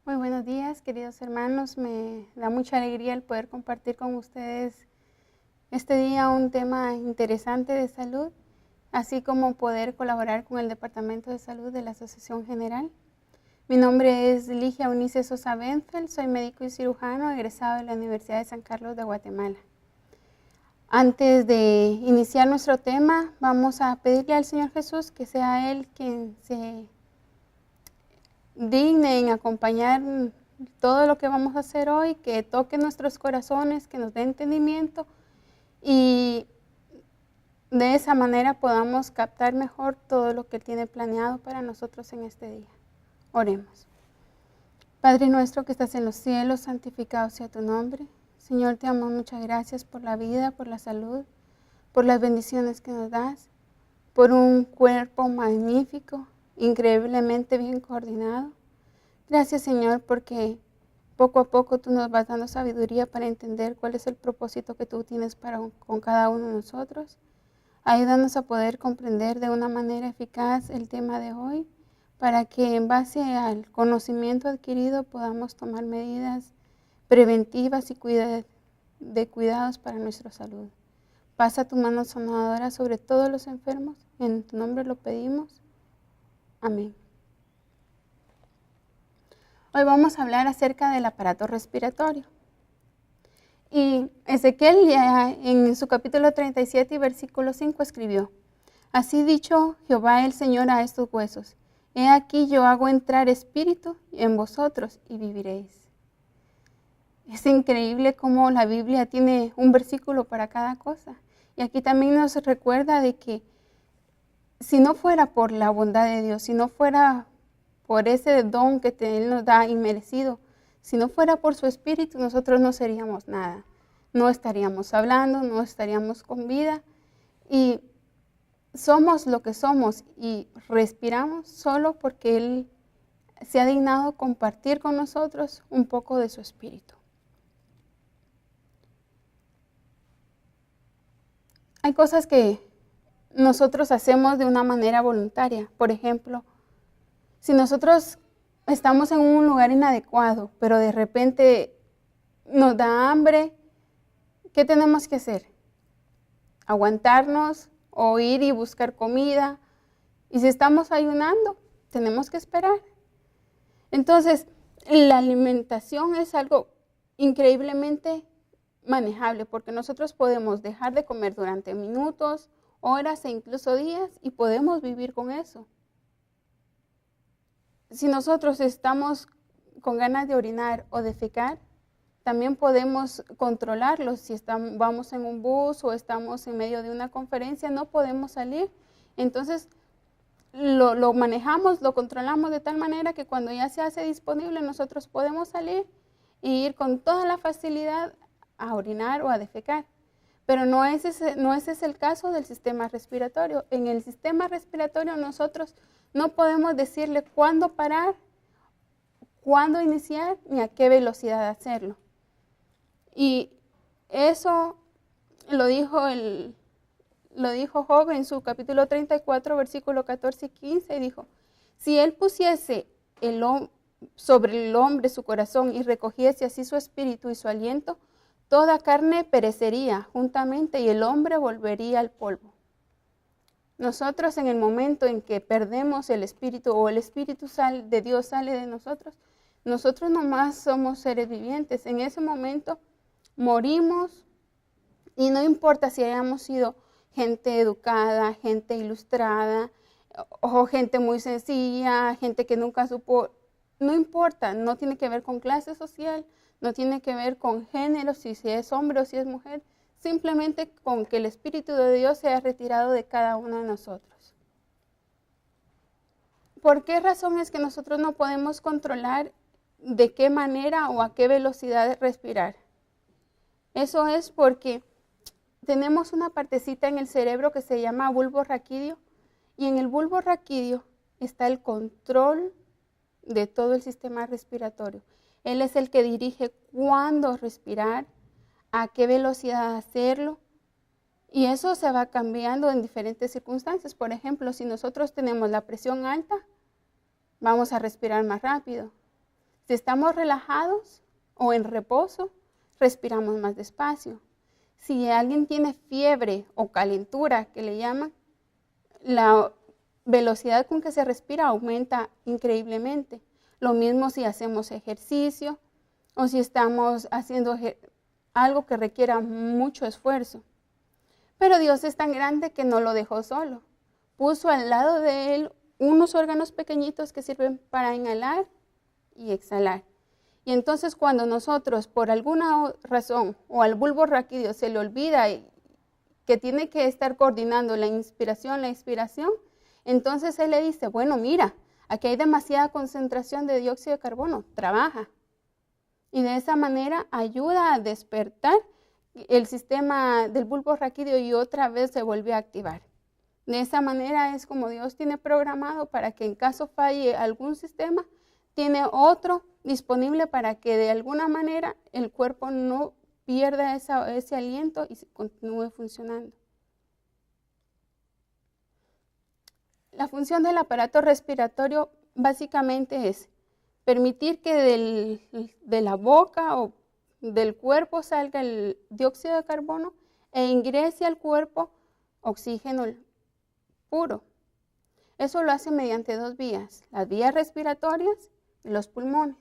Muy buenos días, queridos hermanos. Me da mucha alegría el poder compartir con ustedes este día un tema interesante de salud, así como poder colaborar con el Departamento de Salud de la Asociación General. Mi nombre es Ligia Eunice Sosa Benfeld, soy médico y cirujano egresado de la Universidad de San Carlos de Guatemala. Antes de iniciar nuestro tema, vamos a pedirle al Señor Jesús que sea Él quien se digne en acompañar todo lo que vamos a hacer hoy, que toque nuestros corazones, que nos dé entendimiento y de esa manera podamos captar mejor todo lo que Él tiene planeado para nosotros en este día. Oremos. Padre nuestro que estás en los cielos, santificado sea tu nombre. Señor, te damos muchas gracias por la vida, por la salud, por las bendiciones que nos das, por un cuerpo magnífico, increíblemente bien coordinado. Gracias, Señor, porque poco a poco tú nos vas dando sabiduría para entender cuál es el propósito que tú tienes con cada uno de nosotros. Ayúdanos a poder comprender de una manera eficaz el tema de hoy, para que en base al conocimiento adquirido podamos tomar medidas preventivas y de cuidados para nuestra salud. Pasa tu mano sanadora sobre todos los enfermos. En tu nombre lo pedimos. Amén. Hoy vamos a hablar acerca del aparato respiratorio. Y Ezequiel en su capítulo 37 y versículo 5 escribió: Así dicho Jehová el Señor a estos huesos: He aquí yo hago entrar espíritu en vosotros y viviréis. Es increíble cómo la Biblia tiene un versículo para cada cosa. Y aquí también nos recuerda de que si no fuera por la bondad de Dios, si no fuera por ese don que Él nos da inmerecido, si no fuera por su Espíritu, nosotros no seríamos nada. No estaríamos hablando, no estaríamos con vida. Y somos lo que somos y respiramos solo porque Él se ha dignado compartir con nosotros un poco de su Espíritu. Hay cosas que nosotros hacemos de una manera voluntaria. Por ejemplo, si nosotros estamos en un lugar inadecuado, pero de repente nos da hambre, ¿qué tenemos que hacer? Aguantarnos o ir y buscar comida. Y si estamos ayunando, tenemos que esperar. Entonces, la alimentación es algo increíblemente manejable, porque nosotros podemos dejar de comer durante minutos, horas e incluso días y podemos vivir con eso. Si nosotros estamos con ganas de orinar o defecar, también podemos controlarlo. Si vamos en un bus o estamos en medio de una conferencia, no podemos salir. Entonces, lo manejamos, lo controlamos de tal manera que cuando ya se hace disponible, nosotros podemos salir y ir con toda la facilidad a orinar o a defecar. Pero no ese es el caso del sistema respiratorio. En el sistema respiratorio nosotros no podemos decirle cuándo parar, cuándo iniciar, ni a qué velocidad hacerlo. Y eso lo dijo Job en su capítulo 34, versículo 14 y 15, y dijo: si él pusiese sobre el hombre su corazón y recogiese así su espíritu y su aliento, toda carne perecería juntamente y el hombre volvería al polvo. Nosotros en el momento en que perdemos el espíritu o el espíritu de Dios sale de nosotros nomás somos seres vivientes. En ese momento morimos y no importa si hayamos sido gente educada, gente ilustrada o gente muy sencilla, gente que nunca supo, no importa, no tiene que ver con clase social, no tiene que ver con género, si es hombre o si es mujer, simplemente con que el Espíritu de Dios se ha retirado de cada uno de nosotros. ¿Por qué razón es que nosotros no podemos controlar de qué manera o a qué velocidad respirar? Eso es porque tenemos una partecita en el cerebro que se llama bulbo raquídeo, y en el bulbo raquídeo está el control de todo el sistema respiratorio. Él es el que dirige cuándo respirar, a qué velocidad hacerlo, y eso se va cambiando en diferentes circunstancias. Por ejemplo, si nosotros tenemos la presión alta, vamos a respirar más rápido. Si estamos relajados o en reposo, respiramos más despacio. Si alguien tiene fiebre o calentura, que le llaman, la velocidad con que se respira aumenta increíblemente. Lo mismo si hacemos ejercicio o si estamos haciendo algo que requiera mucho esfuerzo. Pero Dios es tan grande que no lo dejó solo. Puso al lado de él unos órganos pequeñitos que sirven para inhalar y exhalar. Y entonces cuando nosotros por alguna razón o al bulbo raquídeo se le olvida que tiene que estar coordinando la inspiración, la expiración, entonces él le dice, bueno, mira, aquí hay demasiada concentración de dióxido de carbono, trabaja. Y de esa manera ayuda a despertar el sistema del bulbo raquídeo y otra vez se vuelve a activar. De esa manera es como Dios tiene programado para que en caso falle algún sistema, tiene otro disponible para que de alguna manera el cuerpo no pierda ese aliento y continúe funcionando. La función del aparato respiratorio básicamente es permitir que de la boca o del cuerpo salga el dióxido de carbono e ingrese al cuerpo oxígeno puro. Eso lo hace mediante dos vías, las vías respiratorias y los pulmones.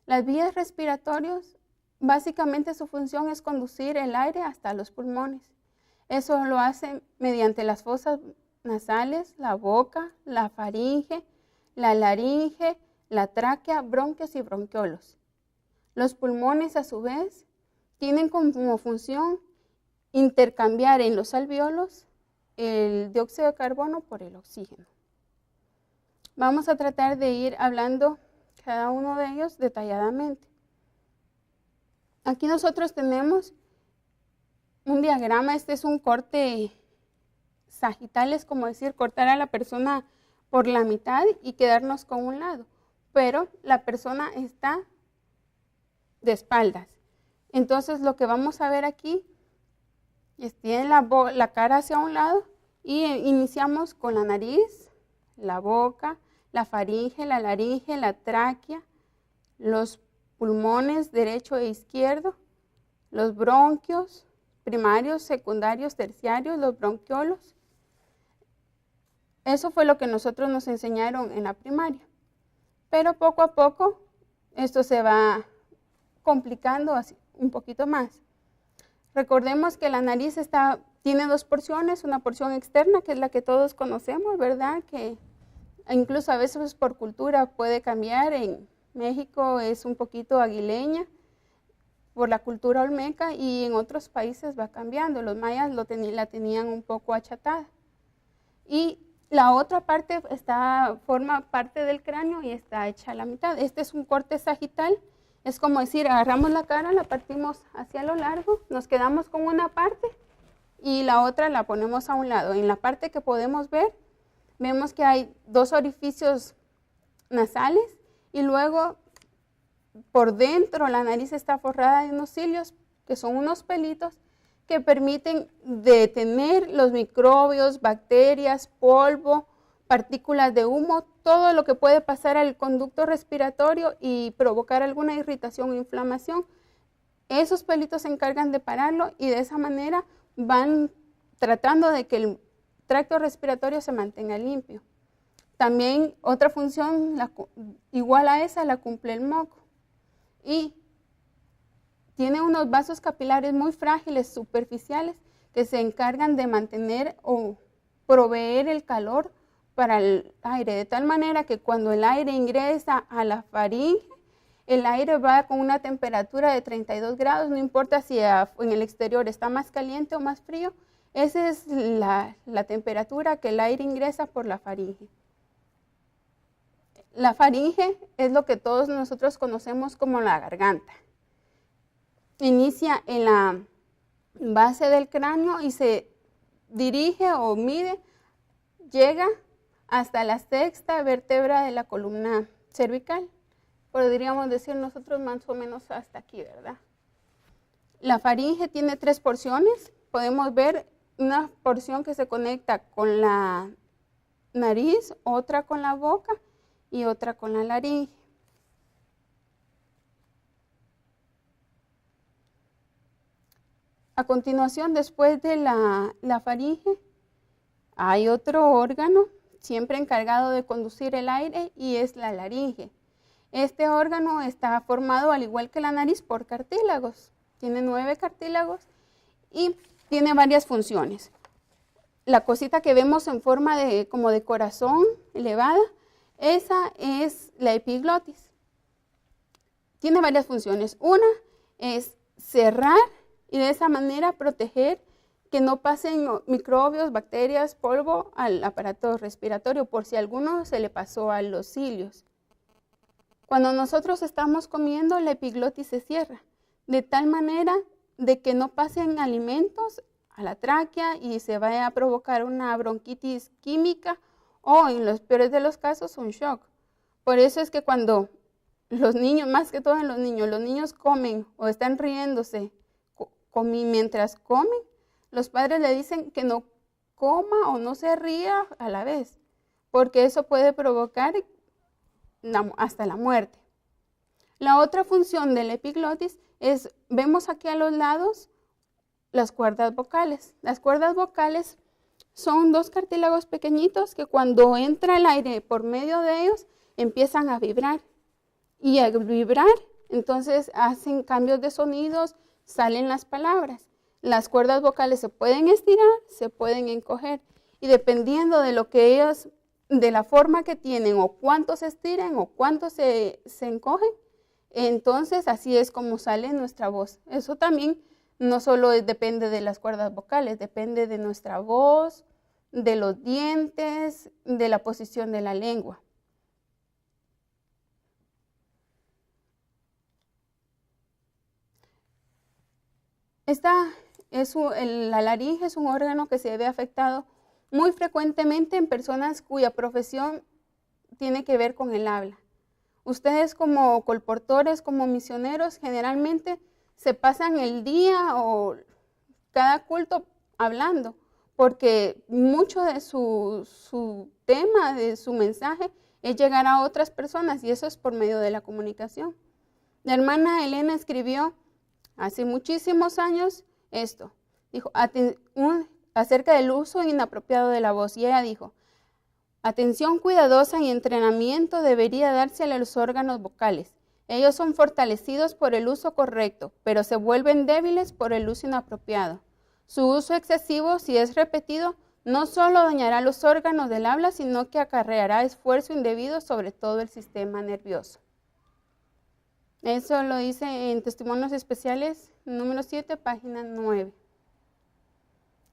Las vías respiratorias, básicamente su función es conducir el aire hasta los pulmones. Eso lo hace mediante las fosas nasales, la boca, la faringe, la laringe, la tráquea, bronquios y bronquiolos. Los pulmones, a su vez, tienen como función intercambiar en los alvéolos el dióxido de carbono por el oxígeno. Vamos a tratar de ir hablando cada uno de ellos detalladamente. Aquí nosotros tenemos un diagrama, este es un corte sagital, es como decir cortar a la persona por la mitad y quedarnos con un lado, pero la persona está de espaldas. Entonces lo que vamos a ver aquí es tiene la cara hacia un lado y iniciamos con la nariz, la boca, la faringe, la laringe, la tráquea, los pulmones derecho e izquierdo, los bronquios primarios, secundarios, terciarios, los bronquiolos. Eso fue lo que nosotros nos enseñaron en la primaria. Pero poco a poco esto se va complicando así, un poquito más. Recordemos que la nariz tiene dos porciones, una porción externa que es la que todos conocemos, ¿verdad? Que incluso a veces por cultura puede cambiar. En México es un poquito aguileña por la cultura olmeca y en otros países va cambiando. Los mayas la tenían un poco achatada. Y la otra parte forma parte del cráneo y está hecha a la mitad. Este es un corte sagital. Es como decir, agarramos la cara, la partimos hacia lo largo, nos quedamos con una parte y la otra la ponemos a un lado. En la parte que podemos ver, vemos que hay dos orificios nasales y luego por dentro la nariz está forrada de unos cilios, que son unos pelitos que permiten detener los microbios, bacterias, polvo, partículas de humo, todo lo que puede pasar al conducto respiratorio y provocar alguna irritación o inflamación. Esos pelitos se encargan de pararlo y de esa manera van tratando de que el tracto respiratorio se mantenga limpio. También otra función igual a esa la cumple el moco y tiene unos vasos capilares muy frágiles, superficiales, que se encargan de mantener o proveer el calor para el aire, de tal manera que cuando el aire ingresa a la faringe, el aire va con una temperatura de 32 grados, no importa si en el exterior está más caliente o más frío, esa es la temperatura que el aire ingresa por la faringe. La faringe es lo que todos nosotros conocemos como la garganta. Inicia en la base del cráneo y se dirige o mide, llega hasta la sexta vértebra de la columna cervical. Podríamos decir nosotros más o menos hasta aquí, ¿verdad? La faringe tiene tres porciones. Podemos ver una porción que se conecta con la nariz, otra con la boca y otra con la laringe. A continuación, después de la faringe, hay otro órgano siempre encargado de conducir el aire y es la laringe. Este órgano está formado, al igual que la nariz, por cartílagos. Tiene 9 cartílagos y tiene varias funciones. La cosita que vemos en forma como de corazón elevada, esa es la epiglotis. Tiene varias funciones. Una es cerrar y de esa manera proteger que no pasen microbios, bacterias, polvo al aparato respiratorio, por si alguno se le pasó a los cilios. Cuando nosotros estamos comiendo, la epiglotis se cierra, de tal manera de que no pasen alimentos a la tráquea y se vaya a provocar una bronquitis química o, en los peores de los casos, un shock. Por eso es que cuando los niños, más que todo en los niños comen o están riéndose mientras comen, los padres le dicen que no coma o no se ría a la vez, porque eso puede provocar hasta la muerte. La otra función de la epiglotis es, vemos aquí a los lados las cuerdas vocales. Las cuerdas vocales son 2 cartílagos pequeñitos que cuando entra el aire por medio de ellos empiezan a vibrar. Y al vibrar, entonces hacen cambios de sonidos, salen las palabras. Las cuerdas vocales se pueden estirar, se pueden encoger. Y dependiendo de lo que ellos, de la forma que tienen, o cuánto se estiren, o cuánto se encogen, entonces así es como sale nuestra voz. Eso también no solo depende de las cuerdas vocales, depende de nuestra voz, de los dientes, de la posición de la lengua. La laringe es un órgano que se ve afectado muy frecuentemente en personas cuya profesión tiene que ver con el habla. Ustedes como colportores, como misioneros, generalmente se pasan el día o cada culto hablando, porque mucho de su tema, de su mensaje, es llegar a otras personas y eso es por medio de la comunicación. La hermana Elena escribió hace muchísimos años esto, dijo, acerca del uso inapropiado de la voz, y ella dijo, atención cuidadosa y entrenamiento debería darse a los órganos vocales. Ellos son fortalecidos por el uso correcto, pero se vuelven débiles por el uso inapropiado. Su uso excesivo, si es repetido, no solo dañará los órganos del habla, sino que acarreará esfuerzo indebido sobre todo el sistema nervioso. Eso lo dice en Testimonios Especiales, número 7, página 9.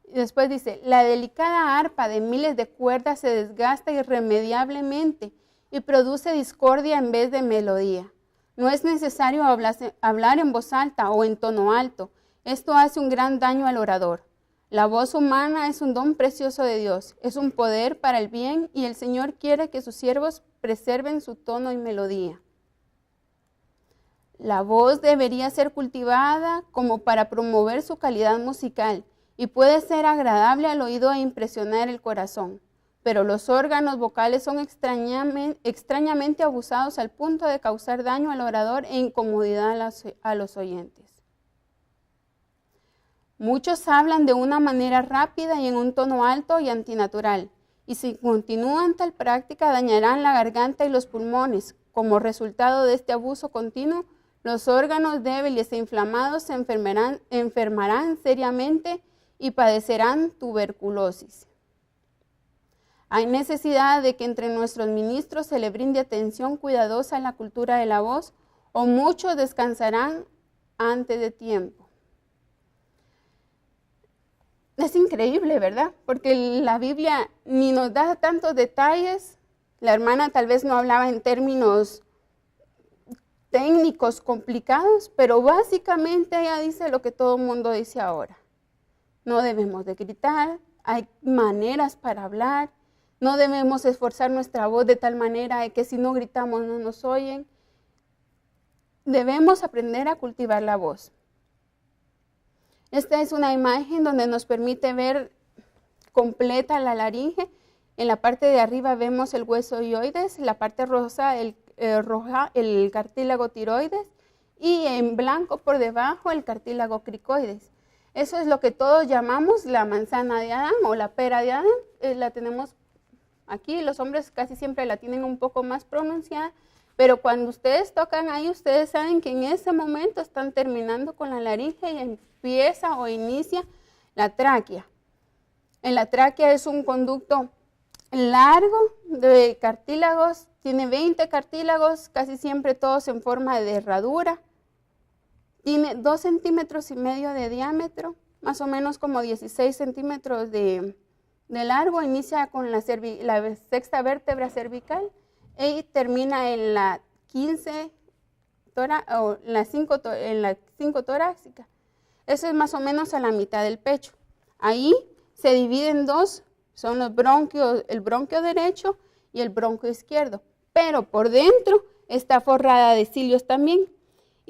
Y después dice, la delicada arpa de miles de cuerdas se desgasta irremediablemente y produce discordia en vez de melodía. No es necesario hablar en voz alta o en tono alto. Esto hace un gran daño al orador. La voz humana es un don precioso de Dios, es un poder para el bien y el Señor quiere que sus siervos preserven su tono y melodía. La voz debería ser cultivada como para promover su calidad musical y puede ser agradable al oído e impresionar el corazón, pero los órganos vocales son extrañamente abusados al punto de causar daño al orador e incomodidad a los oyentes. Muchos hablan de una manera rápida y en un tono alto y antinatural, y si continúan tal práctica dañarán la garganta y los pulmones. Como resultado de este abuso continuo, los órganos débiles e inflamados se enfermarán seriamente y padecerán tuberculosis. Hay necesidad de que entre nuestros ministros se le brinde atención cuidadosa a la cultura de la voz, o muchos descansarán antes de tiempo. Es increíble, ¿verdad? Porque la Biblia ni nos da tantos detalles. La hermana tal vez no hablaba en términos técnicos complicados, pero básicamente ella dice lo que todo el mundo dice ahora. No debemos de gritar, hay maneras para hablar, no debemos esforzar nuestra voz de tal manera de que si no gritamos no nos oyen. Debemos aprender a cultivar la voz. Esta es una imagen donde nos permite ver completa la laringe. En la parte de arriba vemos el hueso hioides, en la parte roja el cartílago tiroides y en blanco por debajo el cartílago cricoides. Eso es lo que todos llamamos la manzana de Adán o la pera de Adán. La tenemos aquí, los hombres casi siempre la tienen un poco más pronunciada, pero cuando ustedes tocan ahí, ustedes saben que en ese momento están terminando con la laringe y empieza o inicia la tráquea. En la tráquea es un conducto largo de cartílagos, tiene 20 cartílagos, casi siempre todos en forma de herradura. Tiene 2,5 centímetros de diámetro, más o menos como 16 centímetros de largo. Inicia con la sexta vértebra cervical y termina en la 15 en la 5 torácica. Eso es más o menos a la mitad del pecho. Ahí se divide en dos, son los bronquios, el bronquio derecho y el bronquio izquierdo. Pero por dentro está forrada de cilios también.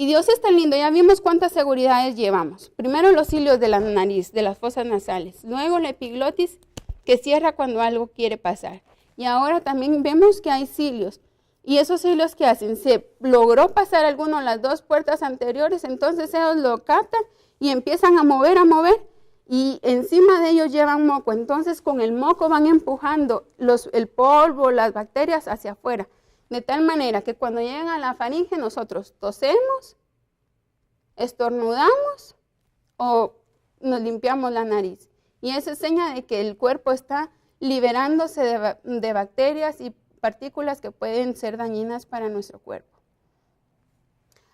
Y Dios es tan lindo, ya vimos cuántas seguridades llevamos. Primero los cilios de la nariz, de las fosas nasales. Luego la epiglotis que cierra cuando algo quiere pasar. Y ahora también vemos que hay cilios. Y esos cilios que hacen, se logró pasar alguno de las dos puertas anteriores, entonces ellos lo captan y empiezan a mover. Y encima de ellos llevan moco. Entonces con el moco van empujando el polvo, las bacterias hacia afuera. De tal manera que cuando llegan a la faringe nosotros tosemos, estornudamos o nos limpiamos la nariz. Y eso es señal de que el cuerpo está liberándose de bacterias y partículas que pueden ser dañinas para nuestro cuerpo.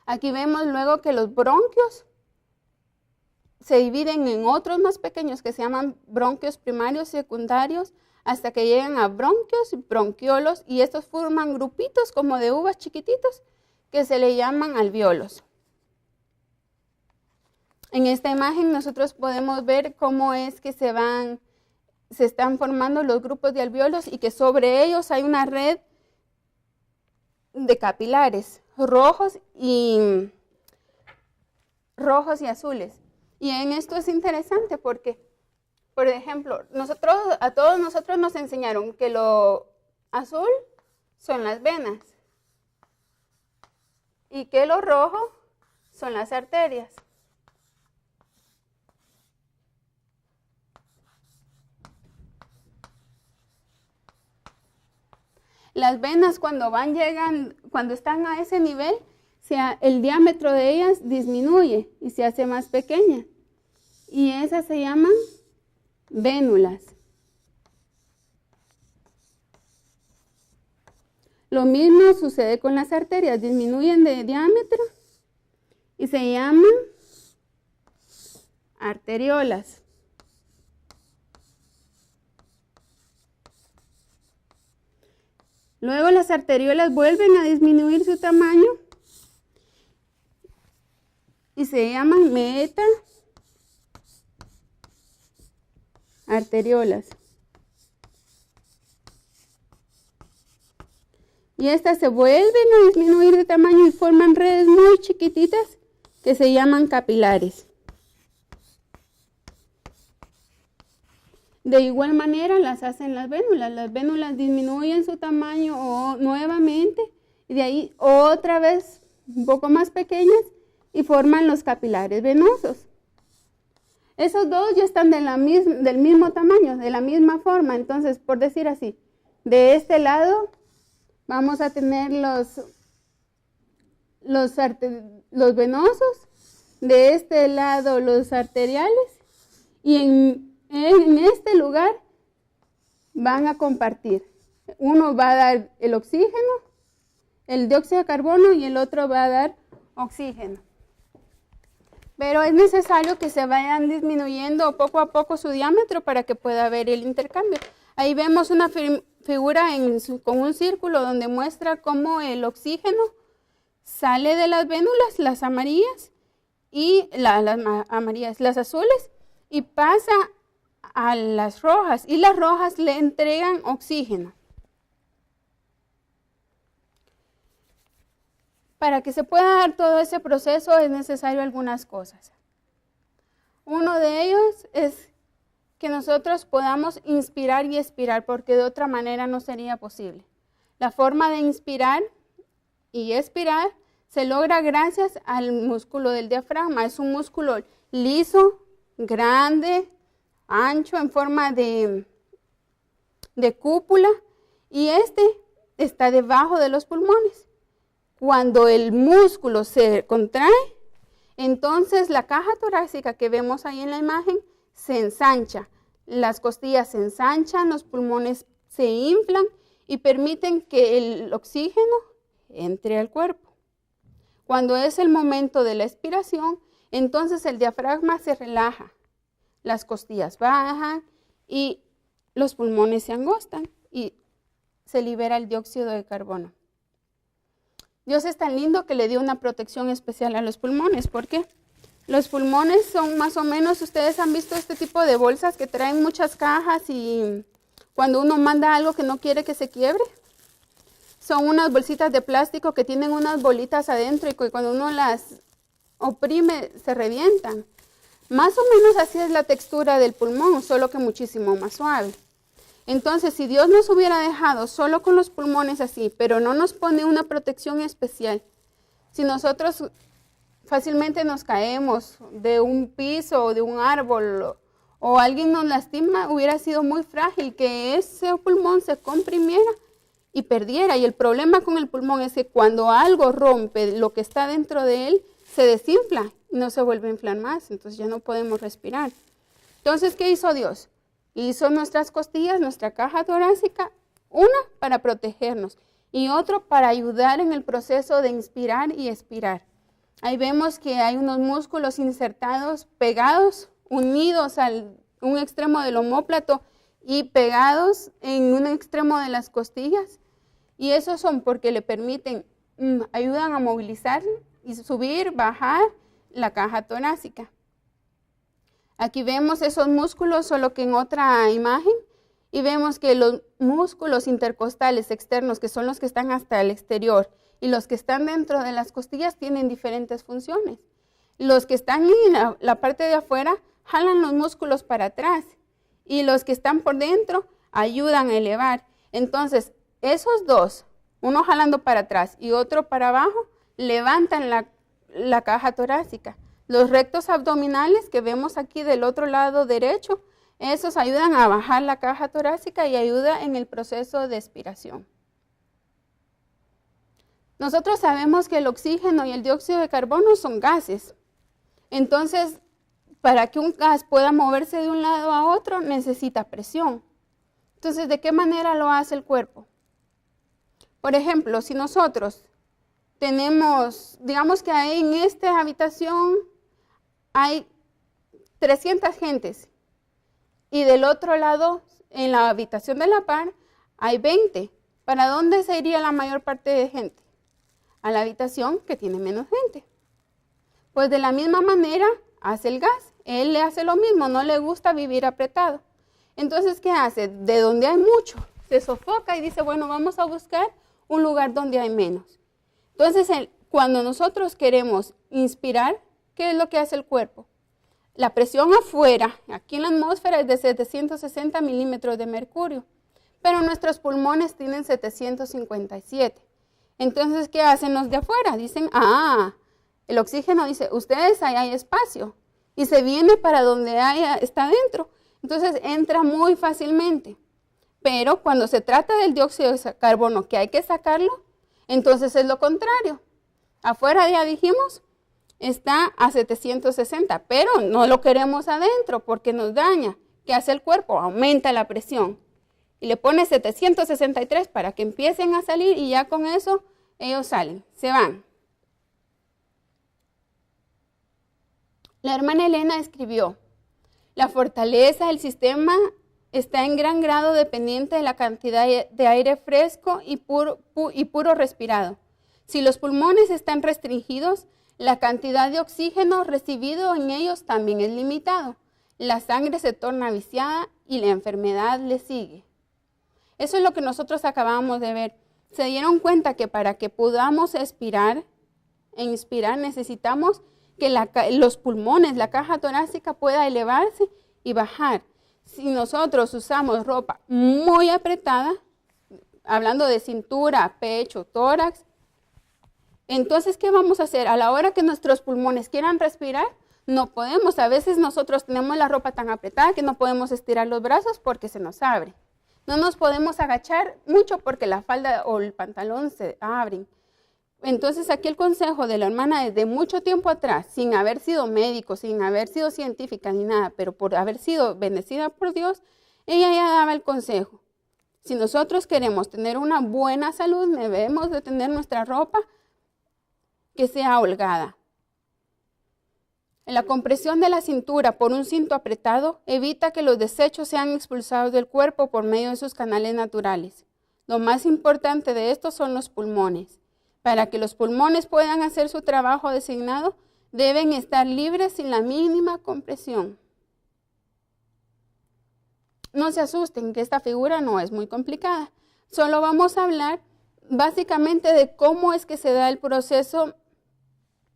Aquí vemos luego que los bronquios se dividen en otros más pequeños que se llaman bronquios primarios y secundarios, hasta que llegan a bronquios y bronquiolos, y estos forman grupitos como de uvas chiquititos que se le llaman alvéolos. En esta imagen nosotros podemos ver cómo es que se están formando los grupos de alvéolos y que sobre ellos hay una red de capilares rojos y azules. Y en esto es interesante porque, por ejemplo, a todos nosotros nos enseñaron que lo azul son las venas y que lo rojo son las arterias. Las venas cuando están a ese nivel, el diámetro de ellas disminuye y se hace más pequeña. Y esas se llaman vénulas. Lo mismo sucede con las arterias, disminuyen de diámetro y se llaman arteriolas. Luego las arteriolas vuelven a disminuir su tamaño y se llaman meta-arteriolas. Y estas se vuelven a disminuir de tamaño y forman redes muy chiquititas que se llaman capilares. De igual manera las hacen las vénulas. Las vénulas disminuyen su tamaño nuevamente y de ahí otra vez un poco más pequeñas y forman los capilares venosos. Esos dos ya están del mismo tamaño, de la misma forma. Entonces, por decir así, de este lado vamos a tener los venosos, de este lado los arteriales y en este lugar van a compartir. Uno va a dar el oxígeno, el dióxido de carbono y el otro va a dar oxígeno. Pero es necesario que se vayan disminuyendo poco a poco su diámetro para que pueda haber el intercambio. Ahí vemos una figura con un círculo donde muestra cómo el oxígeno sale de las vénulas, las amarillas y las azules, y pasa a las rojas, y las rojas le entregan oxígeno. Para que se pueda dar todo ese proceso es necesario algunas cosas. Uno de ellos es que nosotros podamos inspirar y expirar, porque de otra manera no sería posible. La forma de inspirar y expirar se logra gracias al músculo del diafragma. Es un músculo liso, grande, ancho, en forma de cúpula, y este está debajo de los pulmones. Cuando el músculo se contrae, entonces la caja torácica que vemos ahí en la imagen se ensancha. Las costillas se ensanchan, los pulmones se inflan y permiten que el oxígeno entre al cuerpo. Cuando es el momento de la expiración, entonces el diafragma se relaja, las costillas bajan y los pulmones se angostan y se libera el dióxido de carbono. Dios es tan lindo que le dio una protección especial a los pulmones. ¿Por qué? Los pulmones son más o menos, ustedes han visto este tipo de bolsas que traen muchas cajas y cuando uno manda algo que no quiere que se quiebre, son unas bolsitas de plástico que tienen unas bolitas adentro y que cuando uno las oprime se revientan. Más o menos así es la textura del pulmón, solo que muchísimo más suave. Entonces, si Dios nos hubiera dejado solo con los pulmones así, pero no nos pone una protección especial, si nosotros fácilmente nos caemos de un piso o de un árbol o alguien nos lastima, hubiera sido muy frágil que ese pulmón se comprimiera y perdiera. Y el problema con el pulmón es que cuando algo rompe lo que está dentro de él, se desinfla y no se vuelve a inflar más, entonces ya no podemos respirar. Entonces, ¿qué hizo Dios? Hizo nuestras costillas, nuestra caja torácica, una para protegernos y otro para ayudar en el proceso de inspirar y expirar. Ahí vemos que hay unos músculos insertados, pegados, unidos a un extremo del omóplato y pegados en un extremo de las costillas. Y esos son porque le permiten, ayudan a movilizar y subir, bajar la caja torácica. Aquí vemos esos músculos, solo que en otra imagen, y vemos que los músculos intercostales externos, que son los que están hasta el exterior, y los que están dentro de las costillas tienen diferentes funciones. Los que están en la parte de afuera jalan los músculos para atrás, y los que están por dentro ayudan a elevar. Entonces, esos dos, uno jalando para atrás y otro para abajo, levantan la caja torácica. Los rectos abdominales que vemos aquí del otro lado derecho, esos ayudan a bajar la caja torácica y ayuda en el proceso de expiración. Nosotros sabemos que el oxígeno y el dióxido de carbono son gases. Entonces, para que un gas pueda moverse de un lado a otro, necesita presión. Entonces, ¿de qué manera lo hace el cuerpo? Por ejemplo, si nosotros tenemos, digamos que ahí en esta habitación hay 300 gentes y del otro lado, en la habitación de la par, hay 20. ¿Para dónde se iría la mayor parte de gente? A la habitación que tiene menos gente. Pues de la misma manera hace el gas. Él le hace lo mismo, no le gusta vivir apretado. Entonces, ¿qué hace? De donde hay mucho, se sofoca y dice, bueno, vamos a buscar un lugar donde hay menos. Entonces, cuando nosotros queremos inspirar, ¿qué es lo que hace el cuerpo? La presión afuera, aquí en la atmósfera, es de 760 milímetros de mercurio, pero nuestros pulmones tienen 757. Entonces, ¿qué hacen los de afuera? Dicen, el oxígeno dice, ustedes ahí hay espacio, y se viene para donde está dentro. Entonces, entra muy fácilmente. Pero cuando se trata del dióxido de carbono, que hay que sacarlo, entonces es lo contrario. Afuera, ya dijimos, está a 760, pero no lo queremos adentro porque nos daña. ¿Qué hace el cuerpo? Aumenta la presión y le pone 763 para que empiecen a salir y ya con eso ellos salen, se van. La hermana Elena escribió, la fortaleza del sistema está en gran grado dependiente de la cantidad de aire fresco y puro respirado. Si los pulmones están restringidos, la cantidad de oxígeno recibido en ellos también es limitado. La sangre se torna viciada y la enfermedad le sigue. Eso es lo que nosotros acabamos de ver. Se dieron cuenta que para que podamos inspirar, necesitamos que los pulmones, la caja torácica pueda elevarse y bajar. Si nosotros usamos ropa muy apretada, hablando de cintura, pecho, tórax, entonces, ¿qué vamos a hacer? A la hora que nuestros pulmones quieran respirar, No podemos, a veces nosotros tenemos la ropa tan apretada que no podemos estirar los brazos porque se nos abre. No nos podemos agachar mucho porque la falda o el pantalón se abren. Entonces aquí el consejo de la hermana desde mucho tiempo atrás, sin haber sido médico, sin haber sido científica ni nada, pero por haber sido bendecida por Dios, ella ya daba el consejo. Si nosotros queremos tener una buena salud, debemos de tener nuestra ropa que sea holgada. La compresión de la cintura por un cinto apretado evita que los desechos sean expulsados del cuerpo por medio de sus canales naturales. Lo más importante de esto son los pulmones. Para que los pulmones puedan hacer su trabajo designado, deben estar libres sin la mínima compresión. No se asusten que esta figura no es muy complicada. Solo vamos a hablar básicamente de cómo es que se da el proceso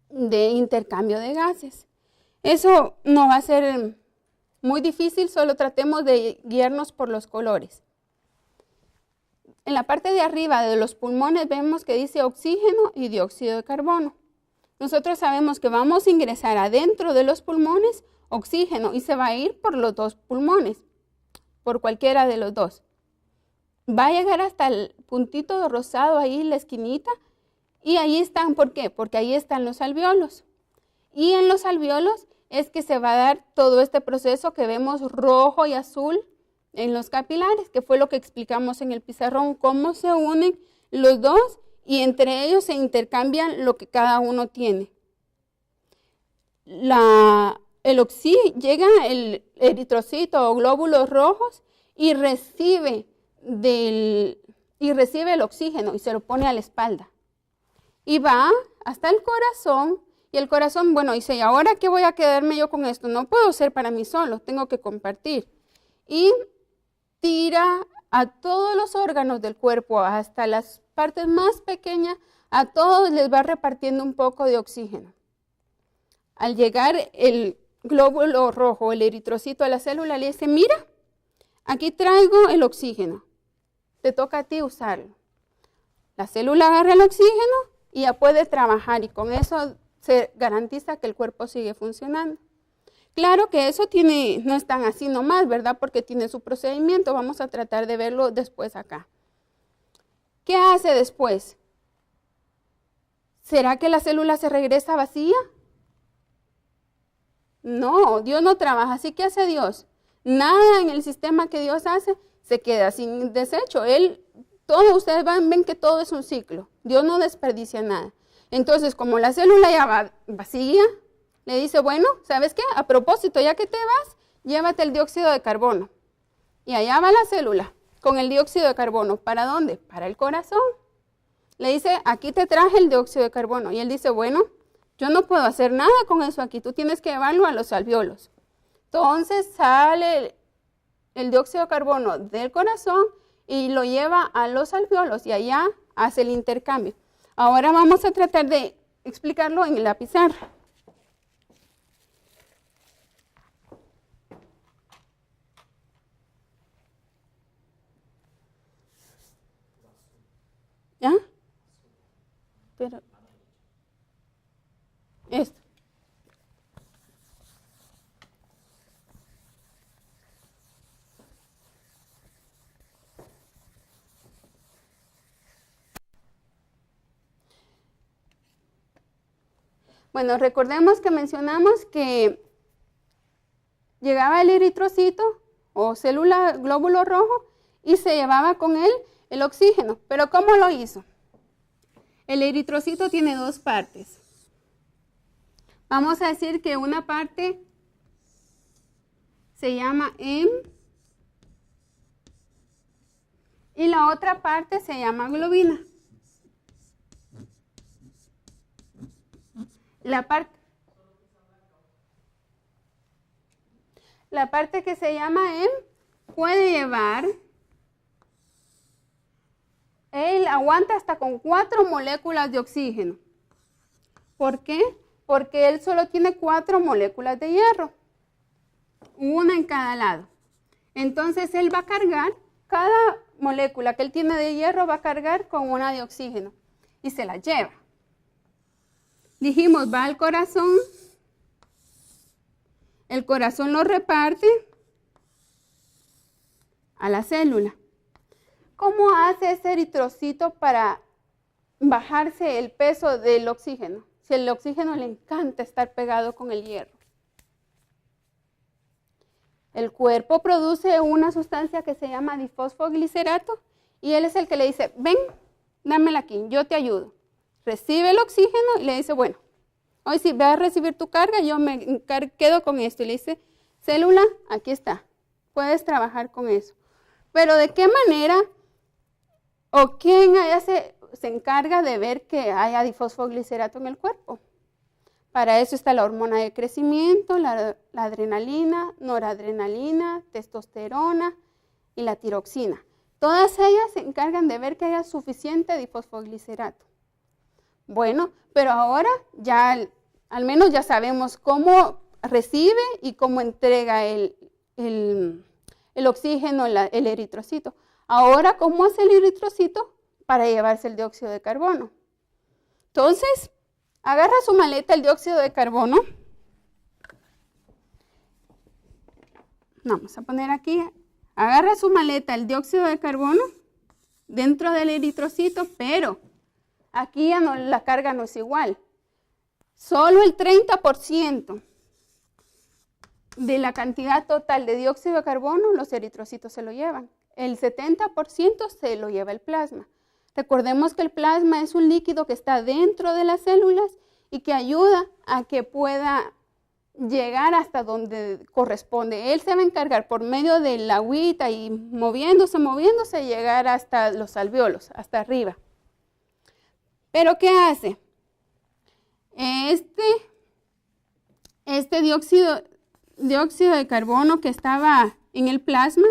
de intercambio de gases. Eso no va a ser muy difícil, solo tratemos de guiarnos por los colores. En la parte de arriba de los pulmones vemos que dice oxígeno y dióxido de carbono. Nosotros sabemos que vamos a ingresar adentro de los pulmones oxígeno y se va a ir por los dos pulmones, por cualquiera de los dos. Va a llegar hasta el puntito rosado ahí en la esquinita y ahí están, ¿por qué? Porque ahí están los alvéolos. Y en los alvéolos es que se va a dar todo este proceso que vemos rojo y azul en los capilares, que fue lo que explicamos en el pizarrón, cómo se unen los dos y entre ellos se intercambian lo que cada uno tiene. Llega el eritrocito o glóbulos rojos y recibe el oxígeno y se lo pone a la espalda. Y va hasta el corazón. Y el corazón, bueno, dice, ¿y ahora qué voy a quedarme yo con esto? No puedo ser para mí solo, tengo que compartir. Y tira a todos los órganos del cuerpo, hasta las partes más pequeñas, a todos les va repartiendo un poco de oxígeno. Al llegar el glóbulo rojo, el eritrocito a la célula, le dice, mira, aquí traigo el oxígeno, te toca a ti usarlo. La célula agarra el oxígeno y ya puede trabajar y con eso se garantiza que el cuerpo sigue funcionando. Claro que eso no es tan así nomás, ¿verdad? Porque tiene su procedimiento. Vamos a tratar de verlo después acá. ¿Qué hace después? ¿Será que la célula se regresa vacía? No, Dios no trabaja así. ¿Qué hace Dios? Nada en el sistema que Dios hace se queda sin desecho. Ustedes ven que todo es un ciclo. Dios no desperdicia nada. Entonces, como la célula ya va vacía, le dice, bueno, ¿sabes qué? A propósito, ya que te vas, llévate el dióxido de carbono. Y allá va la célula con el dióxido de carbono. ¿Para dónde? Para el corazón. Le dice, aquí te traje el dióxido de carbono. Y él dice, bueno, yo no puedo hacer nada con eso aquí. Tú tienes que llevarlo a los alvéolos. Entonces sale el dióxido de carbono del corazón y lo lleva a los alvéolos y allá hace el intercambio. Ahora vamos a tratar de explicarlo en la pizarra. ¿Ya? Pero esto. Bueno, recordemos que mencionamos que llegaba el eritrocito o célula glóbulo rojo y se llevaba con él el oxígeno. ¿Pero cómo lo hizo? El eritrocito tiene dos partes. Vamos a decir que una parte se llama M y la otra parte se llama globina. La parte que se llama M puede llevar, él aguanta hasta con 4 moléculas de oxígeno. ¿Por qué? Porque él solo tiene 4 moléculas de hierro, una en cada lado. Entonces él va a cargar, cada molécula que él tiene de hierro va a cargar con una de oxígeno y se la lleva. Dijimos, va al corazón el corazón lo reparte a la célula. ¿Cómo hace ese eritrocito para bajarse el peso del oxígeno? Si el oxígeno le encanta estar pegado con el hierro. El cuerpo produce una sustancia que se llama difosfoglicerato y él es el que le dice, ven, dámela aquí, yo te ayudo. Recibe el oxígeno y le dice, bueno, hoy sí, ve a recibir tu carga, yo me quedo con esto. Y le dice, célula, aquí está, puedes trabajar con eso. Pero ¿de qué manera o quién se encarga de ver que haya difosfoglicerato en el cuerpo? Para eso está la hormona de crecimiento, la adrenalina, noradrenalina, testosterona y la tiroxina. Todas ellas se encargan de ver que haya suficiente difosfoglicerato. Bueno, pero ahora ya al menos ya sabemos cómo recibe y cómo entrega el oxígeno, el eritrocito. Ahora, ¿cómo hace el eritrocito para llevarse el dióxido de carbono? Entonces, agarra su maleta el dióxido de carbono. Vamos a poner aquí. Agarra su maleta el dióxido de carbono dentro del eritrocito, pero aquí ya no, la carga no es igual. Solo el 30% de la cantidad total de dióxido de carbono los eritrocitos se lo llevan. El 70% se lo lleva el plasma. Recordemos que el plasma es un líquido que está dentro de las células y que ayuda a que pueda llegar hasta donde corresponde. Él se va a encargar por medio del agüita y moviéndose, llegar hasta los alvéolos, hasta arriba. ¿Pero qué hace? Este dióxido de carbono que estaba en el plasma,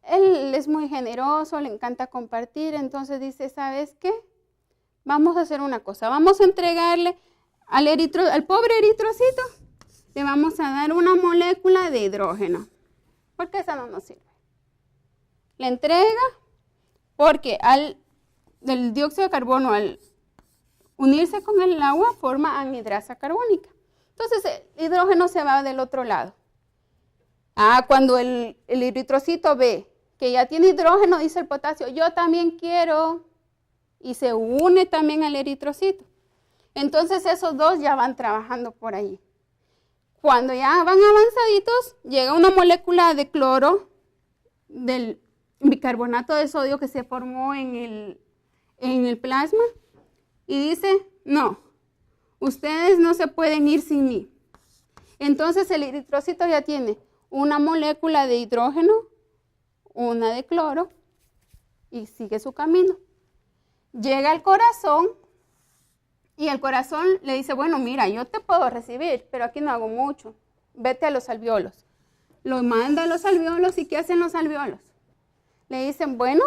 él es muy generoso, le encanta compartir, entonces dice, ¿sabes qué? Vamos a hacer una cosa, vamos a entregarle al pobre eritrocito, le vamos a dar una molécula de hidrógeno, porque esa no nos sirve. Le entrega porque el dióxido de carbono al unirse con el agua forma anhidrasa carbónica. Entonces el hidrógeno se va del otro lado. Cuando el eritrocito ve que ya tiene hidrógeno, dice el potasio, yo también quiero, y se une también al eritrocito. Entonces esos dos ya van trabajando por ahí. Cuando ya van avanzaditos, llega una molécula de cloro del bicarbonato de sodio que se formó en el plasma y dice, no, ustedes no se pueden ir sin mí. Entonces el eritrocito ya tiene una molécula de hidrógeno, una de cloro y sigue su camino. Llega al corazón y el corazón le dice, bueno, mira, yo te puedo recibir, pero aquí no hago mucho. Vete a los alvéolos. Lo manda a los alvéolos y ¿qué hacen los alvéolos? Le dicen, bueno,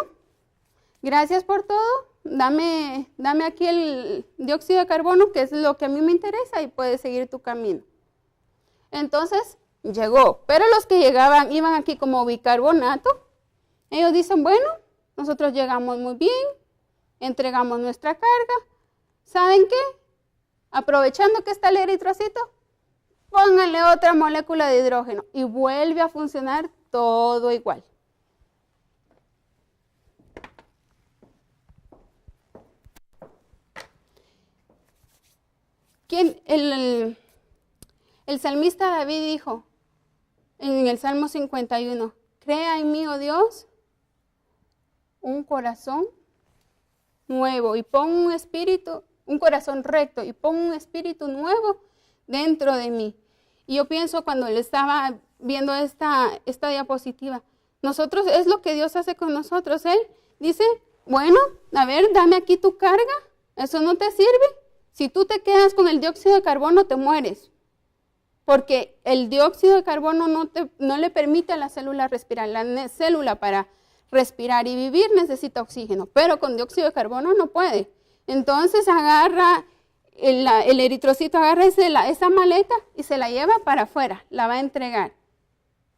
gracias por todo, dame aquí el dióxido de carbono, que es lo que a mí me interesa, y puedes seguir tu camino. Entonces, llegó, pero los que iban aquí como bicarbonato, ellos dicen, bueno, nosotros llegamos muy bien, entregamos nuestra carga, ¿saben qué? Aprovechando que está el eritrocito, pónganle otra molécula de hidrógeno y vuelve a funcionar todo igual. El salmista David dijo en el Salmo 51, crea en mí, oh Dios, un corazón nuevo y pon un corazón recto y pon un espíritu nuevo dentro de mí. Y yo pienso cuando le estaba viendo esta diapositiva, nosotros, es lo que Dios hace con nosotros. Él dice, bueno, a ver, dame aquí tu carga, eso no te sirve. Si tú te quedas con el dióxido de carbono, te mueres. Porque el dióxido de carbono no le permite a la célula respirar. La célula para respirar y vivir necesita oxígeno, pero con dióxido de carbono no puede. Entonces agarra, el eritrocito agarra esa maleta y se la lleva para afuera, la va a entregar.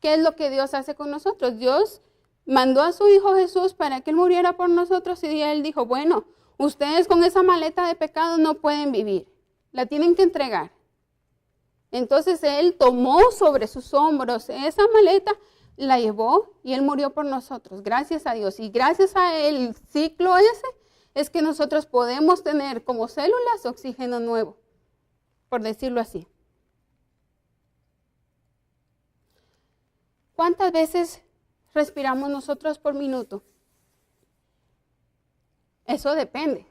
¿Qué es lo que Dios hace con nosotros? Dios mandó a su Hijo Jesús para que Él muriera por nosotros y Él dijo, bueno, Ustedes con esa maleta de pecado no pueden vivir, la tienen que entregar. Entonces Él tomó sobre sus hombros esa maleta, la llevó y Él murió por nosotros, gracias a Dios. Y gracias a el ciclo ese es que nosotros podemos tener como células oxígeno nuevo, por decirlo así. ¿Cuántas veces respiramos nosotros por minuto? Eso depende.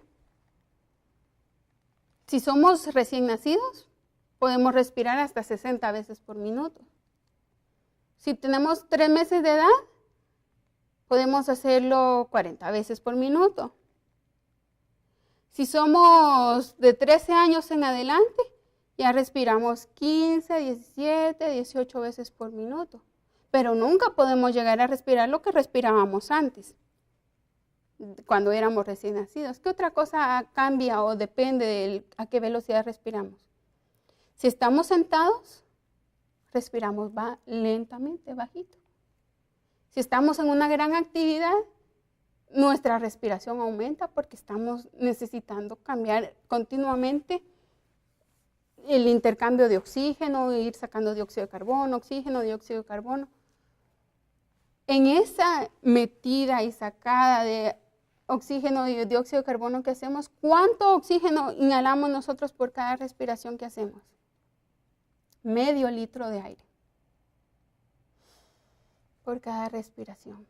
Si somos recién nacidos, podemos respirar hasta 60 veces por minuto. Si tenemos 3 meses de edad, podemos hacerlo 40 veces por minuto. Si somos de 13 años en adelante, ya respiramos 15, 17, 18 veces por minuto. Pero nunca podemos llegar a respirar lo que respirábamos antes, cuando éramos recién nacidos. ¿Qué otra cosa cambia o depende de a qué velocidad respiramos? Si estamos sentados, respiramos lentamente, bajito. Si estamos en una gran actividad, nuestra respiración aumenta porque estamos necesitando cambiar continuamente el intercambio de oxígeno, ir sacando dióxido de carbono, oxígeno, dióxido de carbono. En esa metida y sacada de oxígeno y dióxido de carbono que hacemos, ¿cuánto oxígeno inhalamos nosotros por cada respiración que hacemos? Medio litro de aire por cada respiración.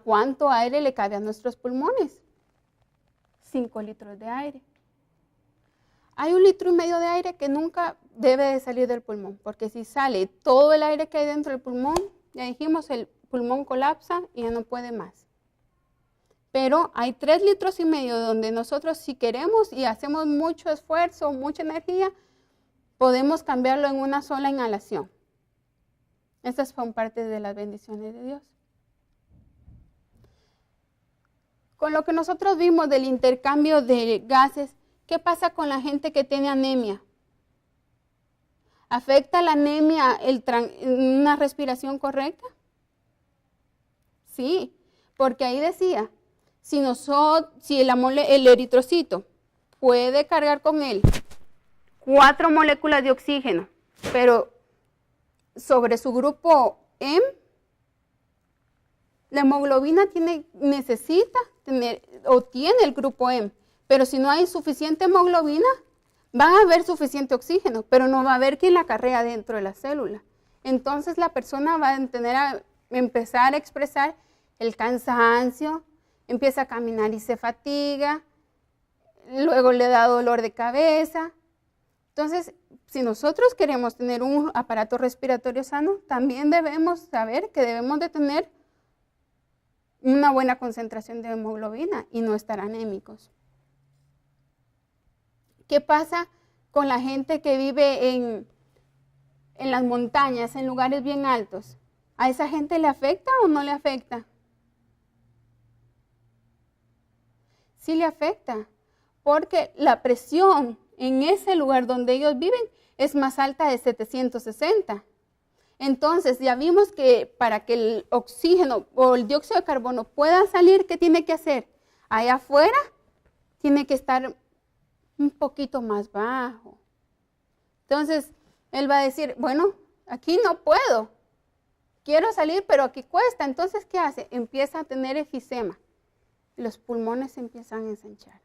¿Cuánto aire le cabe a nuestros pulmones? 5 litros de aire. Hay 1,5 litros de aire que nunca debe de salir del pulmón, porque si sale todo el aire que hay dentro del pulmón, ya dijimos, el pulmón colapsa y ya no puede más. Pero hay 3,5 litros donde nosotros, si queremos y hacemos mucho esfuerzo, mucha energía, podemos cambiarlo en una sola inhalación. Estas son parte de las bendiciones de Dios. Con lo que nosotros vimos del intercambio de gases, ¿qué pasa con la gente que tiene anemia? ¿Afecta la anemia una respiración correcta? Sí, porque ahí decía, si el eritrocito puede cargar con él 4 moléculas de oxígeno, pero sobre su grupo M, la hemoglobina necesita tener o tiene el grupo M, pero si no hay suficiente hemoglobina, va a haber suficiente oxígeno, pero no va a haber quien la acarrea dentro de la célula. Entonces la persona va a empezar a expresar el cansancio, empieza a caminar y se fatiga, luego le da dolor de cabeza. Entonces, si nosotros queremos tener un aparato respiratorio sano, también debemos saber que debemos de tener una buena concentración de hemoglobina y no estar anémicos. ¿Qué pasa con la gente que vive en las montañas, en lugares bien altos? ¿A esa gente le afecta o no le afecta? Sí le afecta, porque la presión en ese lugar donde ellos viven es más alta de 760. Entonces, ya vimos que para que el oxígeno o el dióxido de carbono pueda salir, ¿qué tiene que hacer? Allá afuera tiene que estar un poquito más bajo. Entonces, él va a decir, bueno, aquí no puedo. Quiero salir, pero aquí cuesta. Entonces, ¿qué hace? Empieza a tener efisema. Los pulmones se empiezan a ensanchar.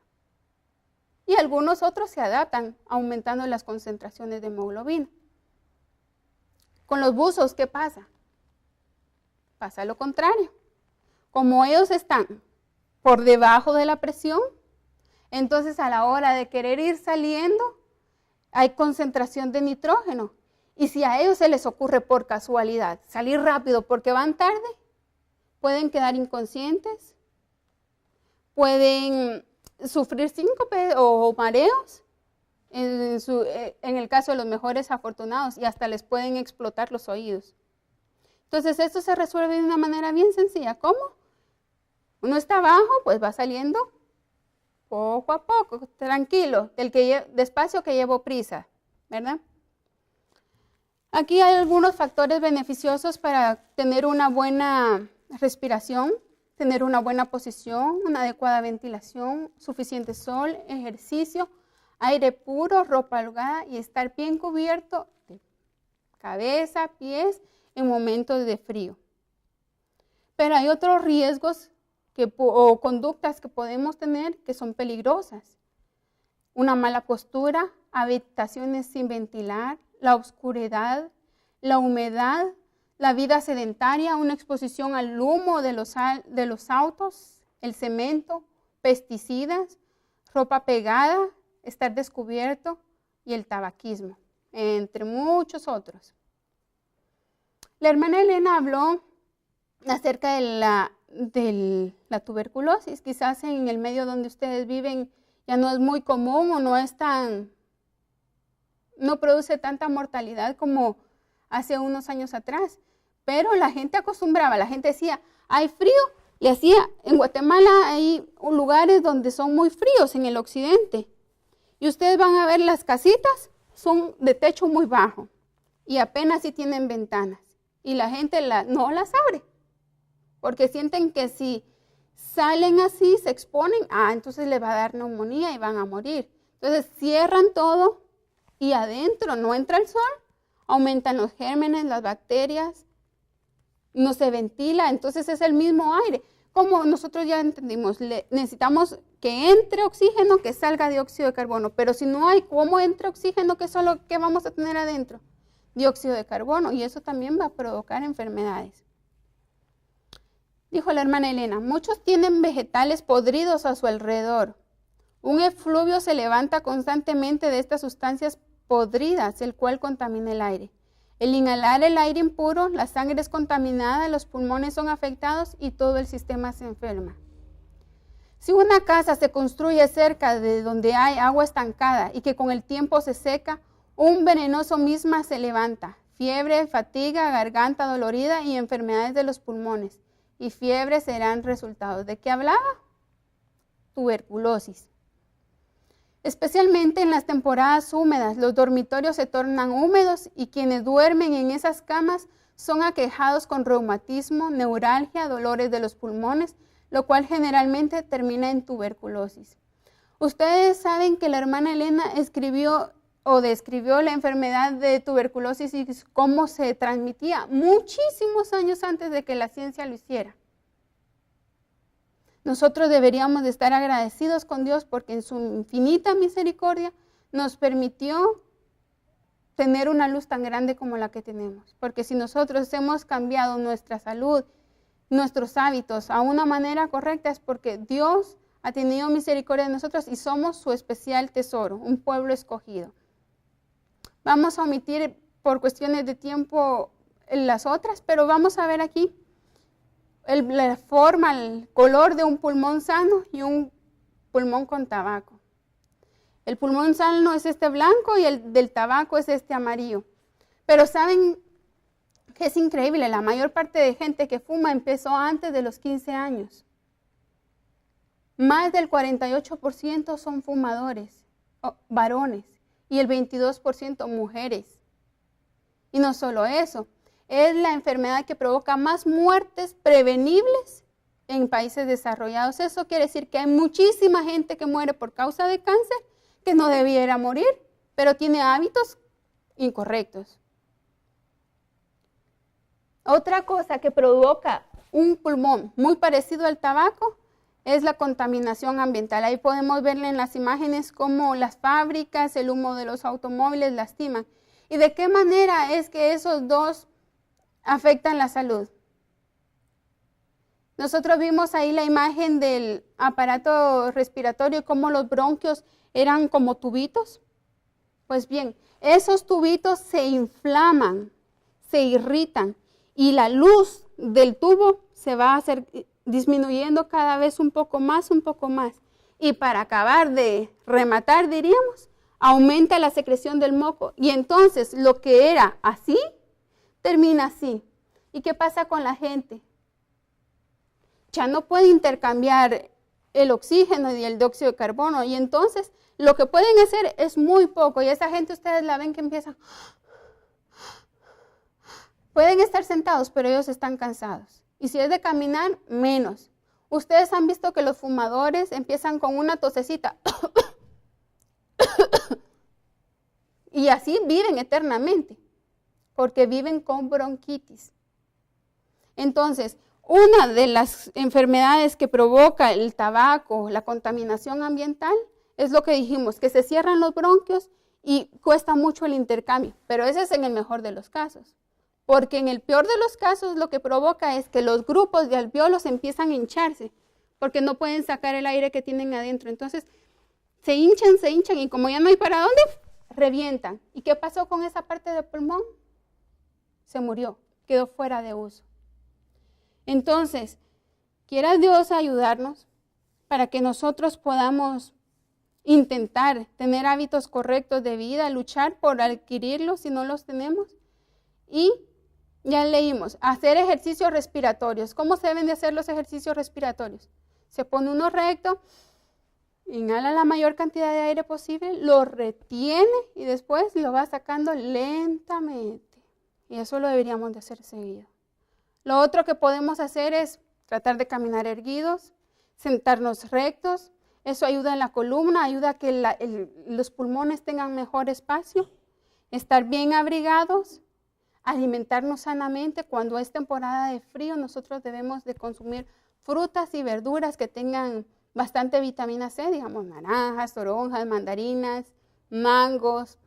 Y algunos otros se adaptan, aumentando las concentraciones de hemoglobina. Con los buzos, ¿qué pasa? Pasa lo contrario. Como ellos están por debajo de la presión, entonces a la hora de querer ir saliendo, hay concentración de nitrógeno. Y si a ellos se les ocurre por casualidad salir rápido porque van tarde, pueden quedar inconscientes, pueden sufrir síncope o mareos, en el caso de los mejores afortunados, y hasta les pueden explotar los oídos. Entonces esto se resuelve de una manera bien sencilla. ¿Cómo? Uno está abajo, pues va saliendo poco a poco, tranquilo, despacio que llevo prisa, ¿verdad? Aquí hay algunos factores beneficiosos para tener una buena respiración. tener una buena posición, una adecuada ventilación, suficiente sol, ejercicio, aire puro, ropa holgada y estar bien cubierto de cabeza, pies en momentos de frío. Pero hay otros riesgos o conductas que podemos tener que son peligrosas. Una mala postura, habitaciones sin ventilar, la oscuridad, la humedad, la vida sedentaria, una exposición al humo de los autos, el cemento, pesticidas, ropa pegada, estar descubierto y el tabaquismo, entre muchos otros. La hermana Elena habló acerca de la tuberculosis. Quizás en el medio donde ustedes viven ya no es muy común o no produce tanta mortalidad como hace unos años atrás. Pero la gente acostumbraba, la gente decía, hay frío, y hacía, en Guatemala hay lugares donde son muy fríos en el occidente. Y ustedes van a ver las casitas, son de techo muy bajo y apenas si tienen ventanas. Y la gente no las abre, porque sienten que si salen así, se exponen, entonces les va a dar neumonía y van a morir. Entonces cierran todo y adentro no entra el sol, aumentan los gérmenes, las bacterias, no se ventila, entonces es el mismo aire. Como nosotros ya entendimos, necesitamos que entre oxígeno, que salga dióxido de carbono, pero si no hay cómo entre oxígeno, ¿qué solo qué vamos a tener adentro? Dióxido de carbono, y eso también va a provocar enfermedades. Dijo la hermana Elena, muchos tienen vegetales podridos a su alrededor. Un efluvio se levanta constantemente de estas sustancias podridas, el cual contamina el aire. El inhalar el aire impuro, la sangre es contaminada, los pulmones son afectados y todo el sistema se enferma. Si una casa se construye cerca de donde hay agua estancada y que con el tiempo se seca, un venenoso misma se levanta. Fiebre, fatiga, garganta dolorida y enfermedades de los pulmones. Y fiebre serán resultados. ¿De qué hablaba? Tuberculosis. Especialmente en las temporadas húmedas, los dormitorios se tornan húmedos y quienes duermen en esas camas son aquejados con reumatismo, neuralgia, dolores de los pulmones, lo cual generalmente termina en tuberculosis. Ustedes saben que la hermana Elena describió la enfermedad de tuberculosis y cómo se transmitía muchísimos años antes de que la ciencia lo hiciera. Nosotros deberíamos de estar agradecidos con Dios porque en su infinita misericordia nos permitió tener una luz tan grande como la que tenemos. Porque si nosotros hemos cambiado nuestra salud, nuestros hábitos a una manera correcta es porque Dios ha tenido misericordia de nosotros y somos su especial tesoro, un pueblo escogido. Vamos a omitir por cuestiones de tiempo las otras, pero vamos a ver aquí la forma, el color de un pulmón sano y un pulmón con tabaco. El pulmón sano es este blanco y el del tabaco es este amarillo. Pero ¿saben qué es increíble? La mayor parte de gente que fuma empezó antes de los 15 años. Más del 48% son fumadores, varones, y el 22% mujeres. Y no solo eso, es la enfermedad que provoca más muertes prevenibles en países desarrollados. Eso quiere decir que hay muchísima gente que muere por causa de cáncer que no debiera morir, pero tiene hábitos incorrectos. Otra cosa que provoca un pulmón muy parecido al tabaco es la contaminación ambiental. Ahí podemos verle en las imágenes cómo las fábricas, el humo de los automóviles lastiman. ¿Y de qué manera es que esos dos afectan la salud? Nosotros vimos ahí la imagen del aparato respiratorio y cómo los bronquios eran como tubitos. Pues bien, esos tubitos se inflaman, se irritan y la luz del tubo se va a hacer disminuyendo cada vez un poco más. Y para acabar de rematar, diríamos, aumenta la secreción del moco. Y entonces lo que era así, termina así. ¿Y qué pasa con la gente? Ya no puede intercambiar el oxígeno y el dióxido de carbono. Y entonces lo que pueden hacer es muy poco. Y esa gente ustedes la ven que empieza. Pueden estar sentados, pero ellos están cansados. Y si es de caminar, menos. Ustedes han visto que los fumadores empiezan con una tosecita y así viven eternamente, porque viven con bronquitis. Entonces, una de las enfermedades que provoca el tabaco, la contaminación ambiental, es lo que dijimos, que se cierran los bronquios y cuesta mucho el intercambio, pero ese es en el mejor de los casos. Porque en el peor de los casos lo que provoca es que los grupos de alvéolos empiezan a hincharse, porque no pueden sacar el aire que tienen adentro. Entonces, se hinchan y como ya no hay para dónde, revientan. ¿Y qué pasó con esa parte del pulmón? Se murió, quedó fuera de uso. Entonces, quiera Dios ayudarnos para que nosotros podamos intentar tener hábitos correctos de vida, luchar por adquirirlos si no los tenemos. Y ya leímos, hacer ejercicios respiratorios. ¿Cómo se deben de hacer los ejercicios respiratorios? Se pone uno recto, inhala la mayor cantidad de aire posible, lo retiene y después lo va sacando lentamente. Y eso lo deberíamos de hacer seguido. Lo otro que podemos hacer es tratar de caminar erguidos, sentarnos rectos. Eso ayuda en la columna, ayuda a que los pulmones tengan mejor espacio, estar bien abrigados, alimentarnos sanamente. Cuando es temporada de frío, nosotros debemos de consumir frutas y verduras que tengan bastante vitamina C, digamos naranjas, toronjas, mandarinas, mangos.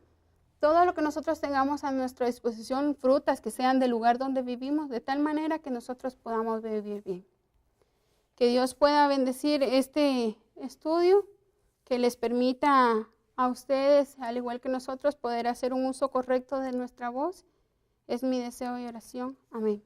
Todo lo que nosotros tengamos a nuestra disposición, frutas que sean del lugar donde vivimos, de tal manera que nosotros podamos vivir bien. Que Dios pueda bendecir este estudio, que les permita a ustedes, al igual que nosotros, poder hacer un uso correcto de nuestra voz. Es mi deseo y oración. Amén.